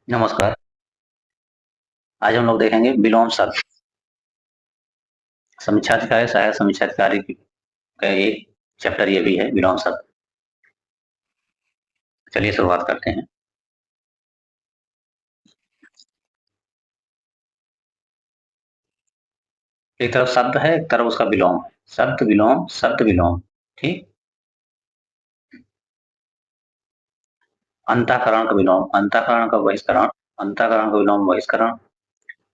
नमस्कार। आज हम लोग देखेंगे विलोम शब्द। समीक्षाधिकारी सहायक समीक्षाधिकारी का एक चैप्टर ये भी है विलोम शब्द। चलिए शुरुआत करते हैं। एक तरफ शब्द है, एक तरफ उसका विलोम है। शब्द विलोम। ठीक। अंतःकरण का विलोम, अंतःकरण का बहिष्करण, अंतःकरण का विलोम बहिष्करण।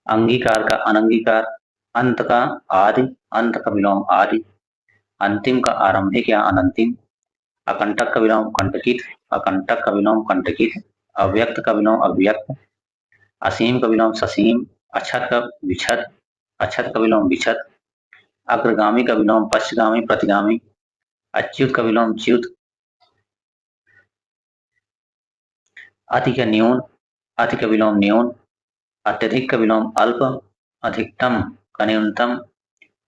अंगीकार का अनंगीकार, अंत का आदि, अंत का विलोम आदि। अंतिम का आरंभिक या अनंतिम। अकंटक का विलोम कंटकित, अकंटक का विलोम कंटकित। अव्यक्त का विलोम अव्यक्त। असीम का विलोम ससीम। अक्षत का विक्षत, अक्षत का विलोम विक्षत। अग्रगामी का विलोम पश्चगामी प्रतिगामी। अच्युत का विलोम च्युत। अति का न्यून, अति का विलोम न्यून। अत्यधिक का विलोम अल्प। अधिकतम का न्यूनतम।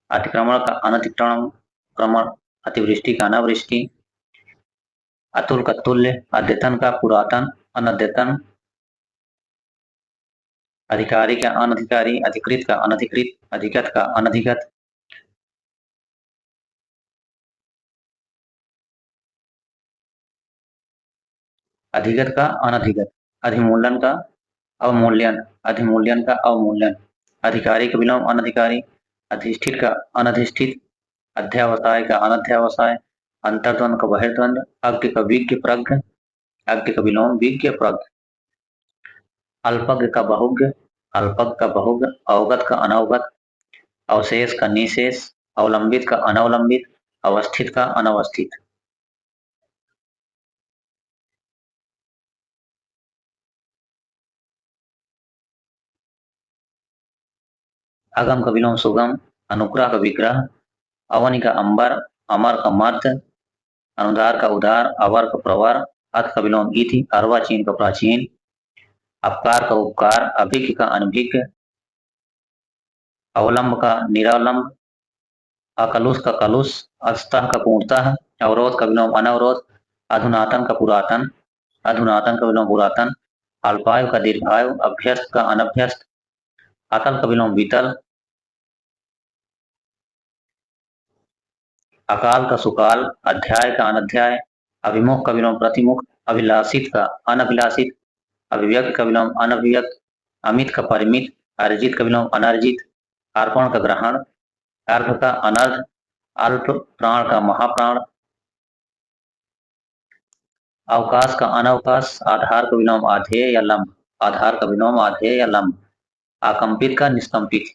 अतिक्रमण का अनतिक्रमण क्रमण। अतिवृष्टि का अनावृष्टि। अतुल का तुल्य, अद्यतन का पुरातन अनद्यतन। अधिकारी का अनधिकारी, अधिकृत का अनधिकृत, अधिगत का अनधिगत। अधिगत का अनधिगत। अधिमूलन का अवमूल्यन, अधिमूल्यन का अवमूल्यन। अधिकारी का विलोम अनधिकारी, अधिष्ठित का अनधिष्ठित। अध्यावसाय का अनध्यावसाय। अंतर्द्वंद का बहिर्द्वंद। अज्ञ का विज्ञ प्रज्ञ, अज्ञ का विलोम विज्ञ प्रज्ञ। अल्पज्ञ का बहुज्ञ, अल्पज्ञ का बहुज्ञ। अवगत का अनवगत, अवशेष का निशेष। अवलंबित का अनवलंबित, अवस्थित का अनवस्थित। अगम का विलोम सुगम, अनुग्रह का विग्रह। अवनि का अंबर, अमर का मर्द। अनुदार का उदार, अवर का प्रवर। अथ का विलोम इति, अर्वाचीन का प्राचीन। अपकार का उपकार, अभिज्ञ का अनभिज्ञ। अवलंब का निरालंब। अकलुष का कलुष। अस्तः का पूर्णतः। अवरोध का विलोम अनवरोध। अधुनातन का पुरातन, अधुनातन का विलोम पुरातन। अल्पायु का दीर्घायु, अभ्यस्त का अनभ्यस्त। अतल का विलोम वितल। अकाल का सुकाल, अध्याय का अनध्याय। अभिमुख का विलोम प्रतिमुख, अभिलाषित का अनभिलाषित। अभिव्यक्त का विलोम अनभिव्यक्त। अमित का परिमित, अर्जित का विलोम अनर्जित। अर्पण का ग्रहण, अर्घ का अनर्घ। अल्प प्राण का महाप्राण। अवकाश का अनवकाश, आधार का विलोम आधेय या लंब, आधार का विलोम आधेय या लंब। आकंपित का निष्कंपित।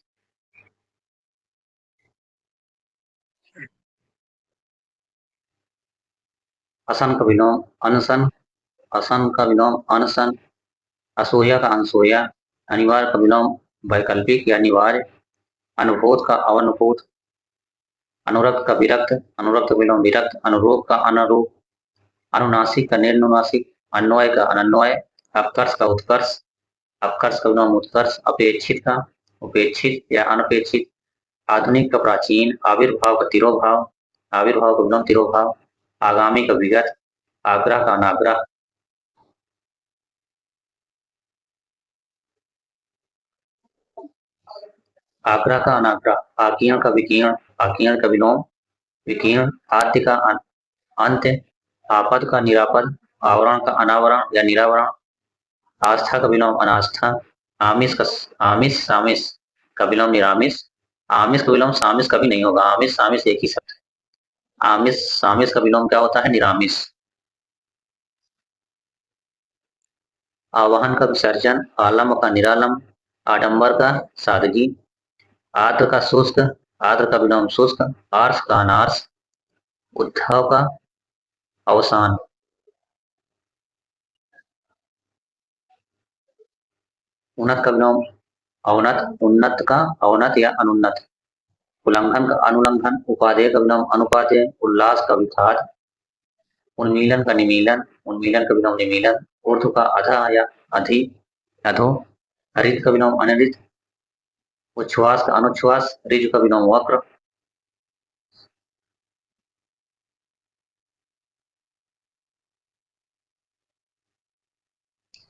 असन का विलोम अनसन, असन का विलोम अनसन। असोया का अनसोया। अनिवार्य का विलोम वैकल्पिक या अनिवार्य। अनुभूत का अवनुभूत। अनुरक्त का विरक्त, अनुरक्त का विलोम विरक्त। अनुरूप का अनरूप। अनुनासिक का निर्नुनासिक। अन्वय का अनन्वय। अपकर्ष का उत्कर्ष, अपकर्ष का विलोम उत्कर्ष। अपेक्षित का उपेक्षित या अनपेक्षित। आधुनिक का प्राचीन। आविर्भाव का तिरोभाव, आविर्भाव का विलोम तिरोभाव। आगामी का विगत, आग्रह का अनाग्रह। आग्रह का अनाग्रह। आकीर्ण का विकीर्ण, आकीर्ण का विलोम विकीर्ण। आद्य का अंत्य। आपद का निरापद। आवरण का अनावरण या निरावरण। आस्था का विलोम अनास्था। आमिष का आमिष सामिष का विलोम निरामिष। आमिष का विलोम सामिष कभी नहीं होगा, आमिष सामिष एक ही शब्द है। आमिष सामिष का विलोम क्या होता है? निरामिष। आवाहन का विसर्जन, आलम्ब का निरालंब। आडंबर का सादगी। आर्द्र का शुष्क, आर्द्र का विलोम शुष्क। आर्ष का अनार्ष। उद्धव का अवसान। उन्नत का विलोम अवनत, उन्नत का अवनत या अनुन्नत। उल्लंघन का अनुल्लंघन। उपादेय का विलोम अनुपादेय। उल्लास का विखार। उन्मीलन का निमीलन, उन्मीलन का विलोम निमीलन। ऊर्ध्व का अधा या अधि, अधो। हरित का विलोम अनरित। उच्छ्वास का अनुच्छ्वास, ऋजु का विलोम वक्र।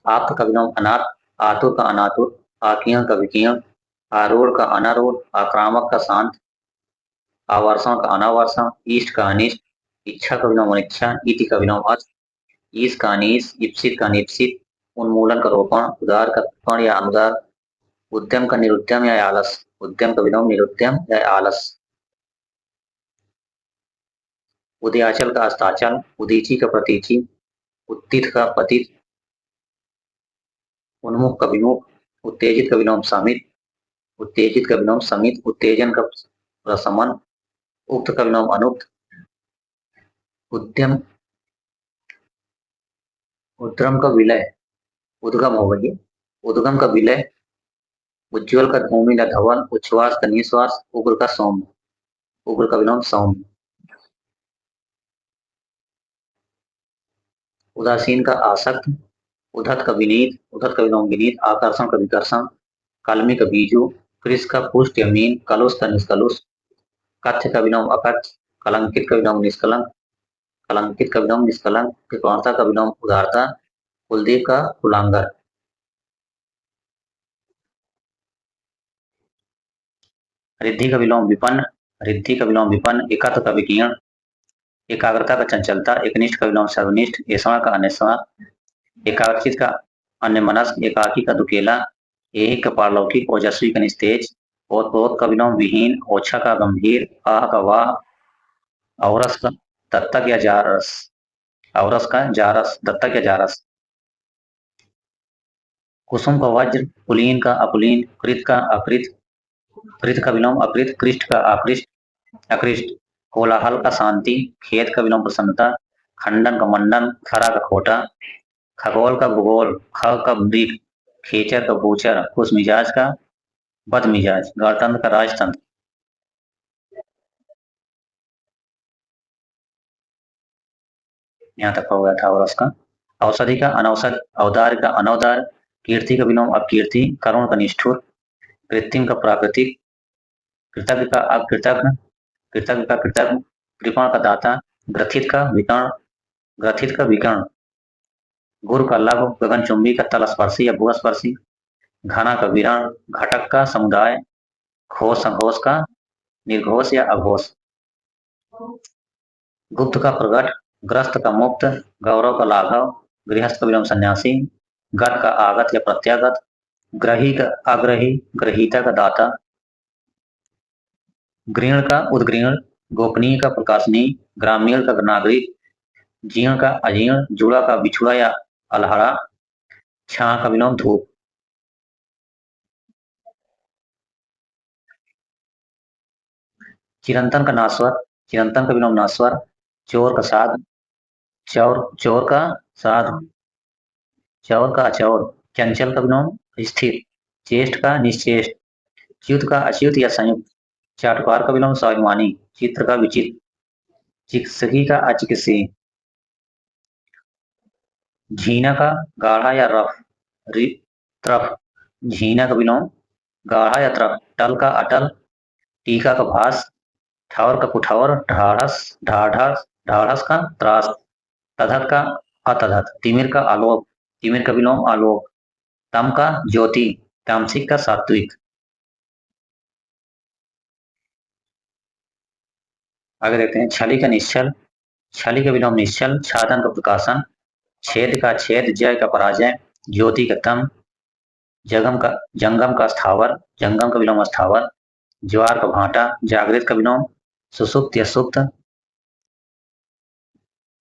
आप्त का विलोम अनाथ, आतुर का अनातुर, आकीर्ण का विकीर्ण, आरूढ़ का अनारूढ़, आक्रामक का शांत, आवर्षण का अनावर्षण, इष्ट का अनिष्ट, इच्छा का विलोम अनिच्छा, इति का विलोम अच, ईश का अनीश, ईप्सित का निप्सित, उन्मूलन का रोपण, उदार का कृपण या अनुदार, उद्यम का निरुद्यम या आलस, उद्यम का विलोम निरुद्यम या आलस, उदयाचल का अस्ताचल, उदीची का प्रतीची, उत्थित का पतित, उन्मुख का विमुख, उत्तेजित का विलोम समित, उत्तेजित का विलोम समित, उत्तेजन का प्रशमन, उक्त का विलोम अनुक्त, उद्यम उद्रम का विलय, उद्गम हो गई, उद्गम का विलय, उज्ज्वल का धूमिल या धवल, उच्छ्वास का निश्वास, उग्र का सौम्य, उग्र का विलोम सौम्य, उदासीन का आसक्त, उद्धत का विनीत, उद्धत का विलोम विनीत, आकर्षण का विकर्षण, कलमी का बीजू, कृष का पुष्ट या मीन, कलुष का निष्कलुष, कथ्य का विलोम अकथ्य, कलंकित का विलोम निष्कलंक, कलंकित का विलोम निष्कलंक, कृपाणता का विलोम उदारता, कुलदीप का कुलांगर, रिद्धि का विलोम विपन्न, रिद्धि का विलोम विपन्न, एकत्र का विकीर्ण, एकाग्रता का चंचलता, एकनिष्ठ का विलोम सर्वनिष्ठ, ऐसा का अन्यसमा, एकाग्रचित का अन्य मनस्क, एकाकी का दुकेला, एक का पारलौकिक, ओजस्वी का निस्तेज, ओत का विलोम विहीन, ओछा का गंभीर, आह का वाह, औरस का दत्तक या जारस, औरस का जारस, दत्तक या जारस, कुसुम का वज्र, कुलीन का अकुलीन, कृत का अकृत, कृत का विलोम अकृत, कृष्ट का आकृष्ट, अकृष्ट, कोलाहल का शांति, खेत का विलोम प्रसन्नता, खंडन का मंडन, खरा का खोटा, खगोल का भूगोल, ख का वृक्ष, खेचर का बूचर, खुश मिजाज का बद मिजाज, गणतंत्र का राजतंत्र। यहाँ तक हो गया था। और उसका औषधि का अनौषध, अवदार का अनवदार, कीर्ति का विलोम अपकीर्ति, करुण का निष्ठुर, कृत्रिम का प्राकृतिक, कृतज्ञ का अकृतज्ञ, कृतज्ञ का कृतज्ञ, कृपण का दाता, ग्रथित का विकर्ण, ग्रथित का विकर्ण, गुरु का लघु, गगनचुंबी का तलस्पर्शी या भूस्पर्शी, घना का विरण, घटक का समुदाय, घोष संघोष का निर्घोष या अघोष, गुप्त का प्रगट, ग्रस्त का मुक्त, गौरव का लाघव, गृहस्थ का विलोम सन्यासी, गत का आगत या प्रत्यागत, ग्रही का अग्रही, ग्रहीता का दाता, गृहण का उद्गृहण, गोपनीय का प्रकाशनीय, ग्रामीण का नागरिक, जीर्ण का अजीर्ण, जुड़ा का बिछुड़ा या अलहड़ा, छा का विलोम धूप, चिरंतन का नास्वर, चिरंतन का विलोम नास्वर, चोर का साध, चोर का साध, चौर का अचौर, चंचल का विलोम स्थिर, चेष्ट का निश्चेष्ट, च्युत का अच्युत या संयुक्त, चाटुकार का विलोम स्वाभिमानी, चित्र का विचित्र, चिकित्सकी का अचिकित्सीय, झीना का गाढ़ा या रफ, त्रफ, झीना का विलोम गाढ़ा या त्रफ, टल का अटल, टीका का भास, ठौर का कुठौर, ढाढ़स, ढाढ़स, ढाढ़स का त्रास, तधत का अतधत, तिमिर का आलोक, तिमिर का विलोम आलोक, तम का ज्योति, तामसिक का सात्विक। आगे देखते हैं छली का निश्चल, छली का विलोम निश्चल, छादन का प्रकाशन, छेद का छेद, जय का पराजय, ज्योति का तम, जंगम का स्थावर, जंगम का विलोम स्थावर, ज्वार का भाटा, जागृत का विलोम सुसुप्त या सुप्त,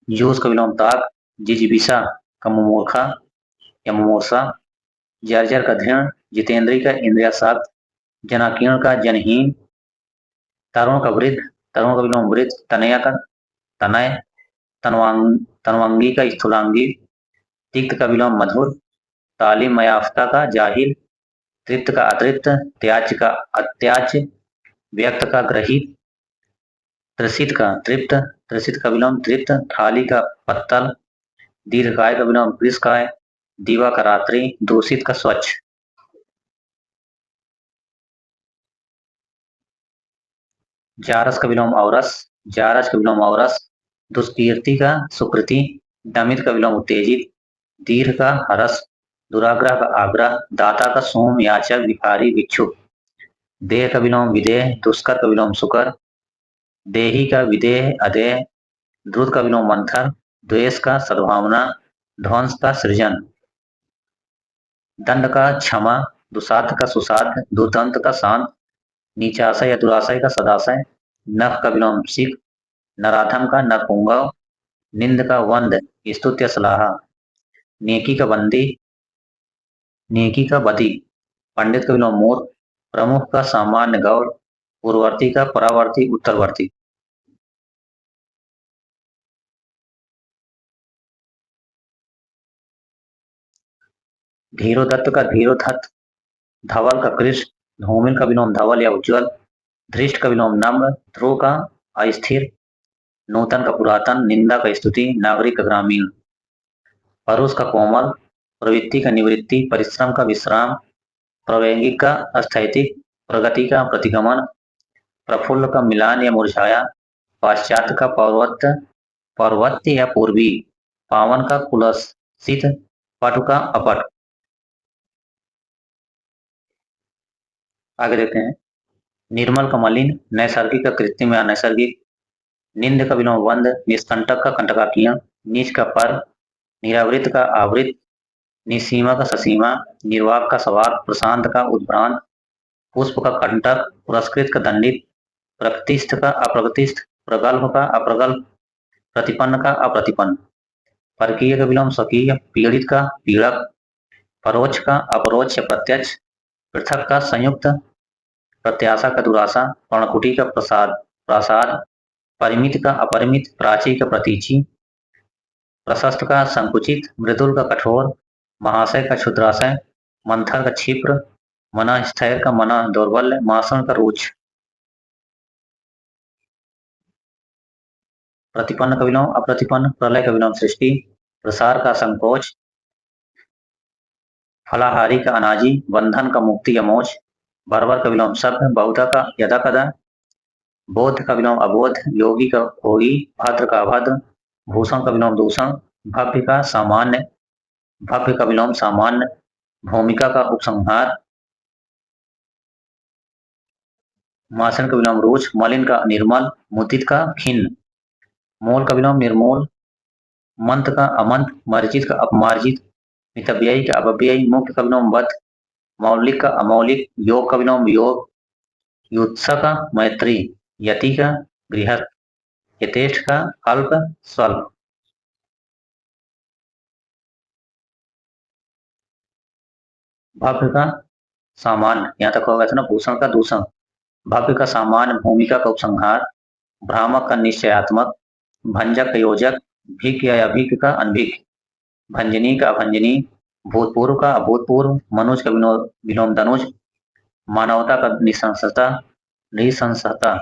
जूस का विलोम ताक, जिजीविषा का मुमूर्खा या मुमूर्षा, जर्जर का धृण, जितेंद्री का इंद्रियासाक्त, जनाकीर्ण का जनहीन, तरुण का वृद्ध, तरुण का विलोम वृद्ध, तनया का तनय, तनवांगी का स्थूलांगी, तिक्त का विलोम मधुर, तालीम याफ्ता का जाहिल, तृप्त का अतृप्त, त्याज्य का अत्याज्य, व्यक्त का ग्रहित, त्रसित का तृप्त, त्रसित का विलोम तृप्त, थाली का पत्तल, दीर्घकाय का विलोम कृषकाय, दीवा का रात्रि, दूषित का स्वच्छ। जारस का विलोम औरस, जारस का विलोम औरस, दुष्कीर्ति का सुकृति, दमित का विलोम उत्तेजित, दीर्घ का हरस, दुराग्रह का आग्रह, दाता का सोम, याचक भिखारी भिक्षुक। देह का विलोम विदेह, दुष्कर का विलोम सुकर, देही का विदेह अदेह, द्रुत का विलोम मंथर, द्वेष का सद्भावना, ध्वंस का सृजन, दंड का क्षमा, दुसाध का सुसाध, दुर्दांत का शांत, नीचाशय या दुराशय का सदाशय, नख का विलोम सिख, नराधम का नरपुंगव, निंद का वंद, स्तुत्य सलाह, नेकी का बंदी, नेकी का बदी, पंडित का विलोम मूर्ख, प्रमुख का सामान्य गौर, पूर्ववर्ती का परावर्ती उत्तरवर्ती। धीरोदत्त का धीरोधत, धवल का कृष्ण, धूमिल का विलोम धवल या उज्ज्वल, धृष्ट का विलोम नम्र, ध्रुव का अस्थिर, नूतन का पुरातन, निंदा का स्तुति, नागरिक का ग्रामीण, परुष का कोमल, प्रवृत्ति का निवृत्ति, परिश्रम का विश्राम, प्रायोगिक का अस्थैतिक, प्रगति का प्रतिगमन, प्रफुल्ल का मिलान या मुरझाया, पाश्चात्य का पौर्वत्य या पूर्वी, पावन का कुलसित, पटु का अपट। आगे देखते हैं। निर्मल का मलिन, नैसर्गिक का कृत्रिम या नैसर्गिक, निंद का विलोम वंद, निष्कंटक का कंटकाकियां, नीच का पर, निरावृत का आवृत, निसीमा का ससीमा, निर्वाक का सवाक, प्रशांत का उद्भ्रांत, पुष्प का कंटक, पुरस्कृत का दंडित, प्रकृतिस्थ का अप्रकृतिस्थ, प्रगल्भ का अप्रगल्भ, प्रतिपन्न का अप्रतिपन्न, परकीय का विलोम स्वकीय, पीड़ित का पीड़क, परोक्ष का अपरोक्ष या प्रत्यक्ष, पृथक का संयुक्त, प्रत्याशा का दुराशा, पर्णकुटी का प्रसाद प्रासाद, परिमित का अपरिमित, प्राची का प्रतीची, प्रशस्त का संकुचित, मृदुल का कठोर, महाशय का क्षुद्राशय, मंथर का क्षिप्र, मना स्थैर का मना दौर्बल्य, मासन का रुच, प्रतिपन्न का विलोम अप्रतिपन्न, प्रलय का विलोम सृष्टि, प्रसार का संकोच, फलाहारी का अनाजी, बंधन का मुक्ति या मोक्ष, बर्बर का विलोम सभ्य, बहुधा का यदा कदा, बोध का विलोम अबोध, योगी का भोगी, भद्र का अभद्र, भूषण का विलोम दूषण, भव्य का सामान्य, भव्य का विलोम सामान्य, भूमिका का उपसंहार, मासन का विलोम रूच, मलिन का निर्मल, मुदित का खिन्न, मोल का विलोम निर्मूल, मंत का अमंत, मर्जित का अपमार्जित, मितव्ययी का अपव्ययी, मुख्य का विलोम वध, मौलिक का अमौलिक, योग का विलोम योग, युत्स का मैत्री, यति का गृहस्थ, यथेष्ट का अल्प स्वल्प। भव्य का सामान्य, यहाँ तक होगा था ना, भूषण का दूषण, भव्य का सामान्य, भूमिका का उपसंहार, भ्रामक का निश्चयात्मक, भंजक का योजक, भिक या अभिक का अनभिक, भंजनी का अभंजनी, भूतपूर्व का अभूतपूर्व, मनुज का विलोम धनुज, मानवता का निसंसता निसंसता,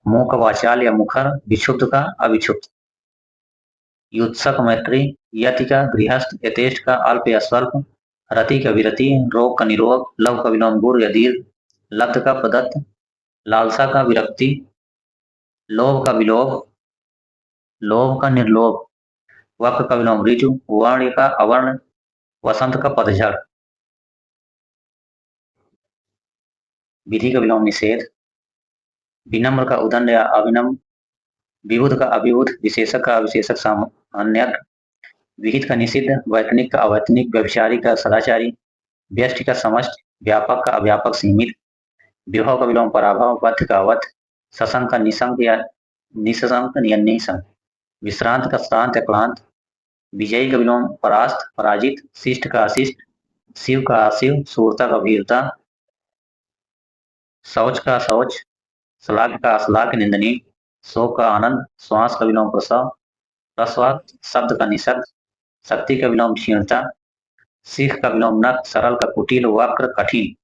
मुंह का वाचाल या मुखर, विक्षुब्ध का अविक्षुब्ध, युत्सक मैत्री, यति का गृहस्थ, यथेष्ट का अल्प या स्वल्प, रति का विरति, रोग का निरोग, लव का विलोम गुर या दीर्घ, लब्ध का प्रदत्त, लालसा का विरक्ति, लोभ का विलोभ, लोभ का निर्लोभ, वक्र का विलोम ऋजु, वर्ण का अवर्ण, वसंत का पतझड़, विधि का विलोम निषेध, विनम्र का उदंड या अविनम्र, विबुध का अभिबुध, विशेषक का अविशेषक सामान्य, विहित का निषिद्ध, वैतनिक का अवैतनिक, व्यभिचारी का सदाचारी, व्यष्टि का समष्ट, व्यापक का अव्यापक सीमित, विभव का विलोम पराभव, वध का अवध, सशंक का निशंक या निशंक या निशंक, विश्रांत का श्रांत या क्लांत, विजयी का विलोम परास्त पराजित, शिष्ट का अशिष्ट, शिव का अशिव, सूरता का वीरता, शौच का शौच, श्लाघ का अश्लाघ निंदनीय, शोक का आनंद, श्वास का विलोम प्रसव, रसवाद, शब्द का निषद, शक्ति का विलोम क्षीणता, सिख का विलोम नख, सरल का कुटिल, वक्र कठिन,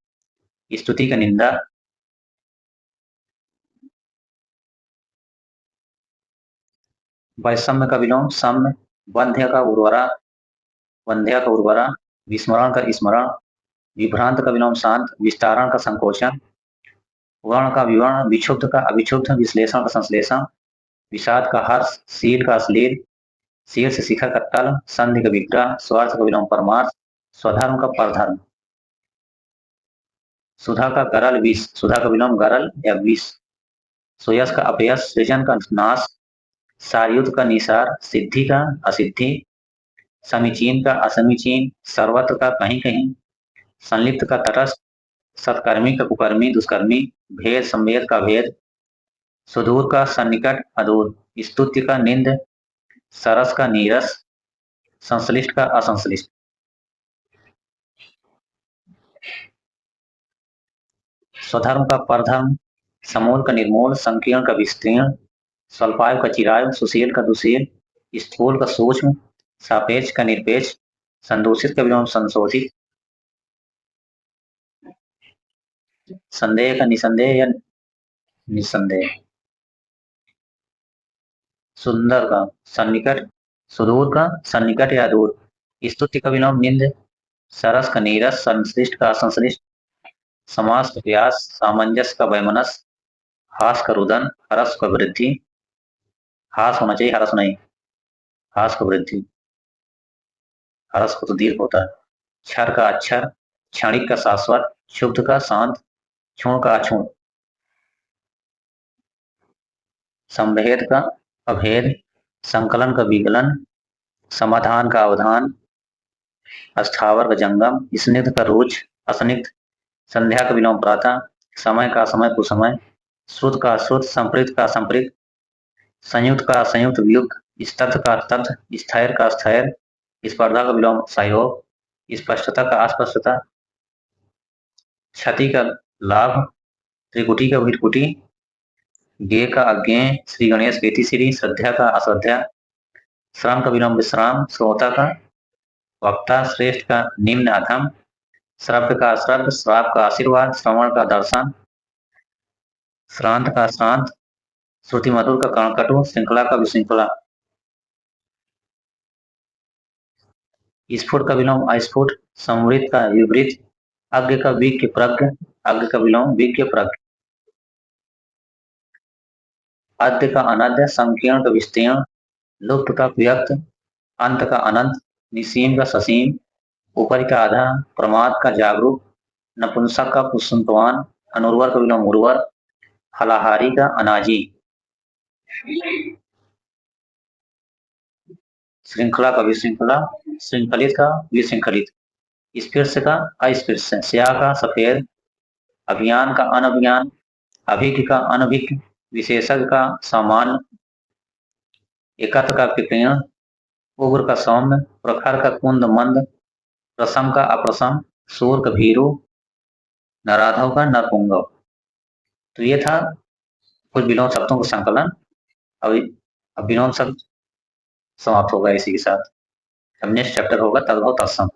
स्तुति का निंदा, वैषम्य का विलोम सम्य, वंध्य का उर्वरा, विस्मरण का स्मरण, विभ्रांत का विलोम शांत, विस्तारण का संकोचन, वर्ण का विवरण, विक्षुब्ध का अभिक्षुब्ध, विश्लेषण का संश्लेषण, विषाद का हर्ष, शील का अश्लील, शीर्ष शिखर का तल, संधि का विग्रह, स्वार्थ का विलोम परमार्थ, स्वधर्म का परधर्म, सुधा का गरल विष, सुधा का विलोम गरल या विष, सुयश का अपयश, सृजन का नाश, सारयुध का निसार, सिद्धि का असिद्धि, समीचीन का असमीचीन, सर्वत्र का कहीं कहीं, संलिप्त का तटस्थ, सत्कर्मी का कुकर्मी दुष्कर्मी, भेद संवेद का भेद, सुदूर का सन्निकट अदूर, स्तुत्य का निंद, सरस का नीरस, संश्लिष्ट का असंश्लिष्ट। स्वधर्म का परधर्म, समूल का निर्मूल, संकीर्ण का विस्तीर्ण, स्वल्पायु का चिरायु, सुशील का दुशील, स्थूल का सूक्ष्म, सापेक्ष का निरपेक्ष, संदूषित का विलोम संशोधित, संदेह का निसंदेह या निसंदेह, सुंदर का सन्निकट, सुदूर का सन्निकट या दूर, स्तुति का विलोम निंद, सरस का नीरस, संश्लिष्ट का असंश्लिष्ट, समास का व्यास, सामंजस्य का वैमनस्य, हास का रुदन, हरस का वृद्धि, हास होना चाहिए हरस नहीं, हास का वृद्धि, हरस को तो दीर्घ होता है, क्षर का अक्षर, क्षणिक का शाश्वत, क्षुब्ध का शांत, क्षुण का अक्षुण, संभेद का अभेद, संकलन का विकलन, समाधान का अवधान, अस्थावर का जंगम, स्निग्ध का रुच, असनिग्ध, संध्या का विलोम प्रातः, समय का समय कुसमय, श्रुत का श्रुत, संप्रीत का संप्रीत, संयुक्त का संयुक्त वियुक्त, स्तब्ध का स्तब्ध, स्थैर का स्थैर, स्पर्धा का विलोम सहयोग, स्पष्टता का अस्पष्टता, क्षति का लाभ, त्रिकुटी का विरकुटी, ज्ञेय का अज्ञेय, श्री गणेश बेति श्री, श्रद्धा का अश्रद्धा, श्रम का विलोम विश्राम, श्रोता का वक्ता, श्रेष्ठ का निम्न अधम, श्रव्य का श्रव्य, श्राप का आशीर्वाद, श्रवण का दर्शन, श्रांत का श्रांत, श्रुति मधुर का कर्णकटु, श्रृंखला का विश्रृंखला, स्फुट का विलोम अस्फुट, संवृत का विवृत, अज्ञ का विज्ञ प्रज्ञ, अज्ञ का विलोम विज्ञ प्रज्ञ, आद्य का अनाद्य, संकीर्ण का विस्तीर्ण, लुप्त का व्यक्त, अंत का अनंत, निसीम का ससीम, ऊपरी का आधा, प्रमाद का जागरूक, नपुंसक का पुंसकवान, अनुर्वर का विलोम उर्वर, फलाहारी का अनाजी, श्रृंखला का विश्रृंखला, श्रृंखलित का विश्रृंखलित, स्पृश्य का अस्पृश्य, स्या का सफेद, अभियान का अनभियान, अभिज्ञ का अनभिज्ञ, विशेषज्ञ का सामान्य, एकत्र का कृपण, उग्र का सौम्य, प्रखर का कुंद मंद, प्रसम का अप्रसम, सूर का भीरु, नराधव का नरपुंगव। तो ये था कुछ विलोम शब्दों का संकलन। अब विलोम शब्द समाप्त होगा इसी के साथ। अब नेक्स्ट चैप्टर होगा तद्भव तत्सम।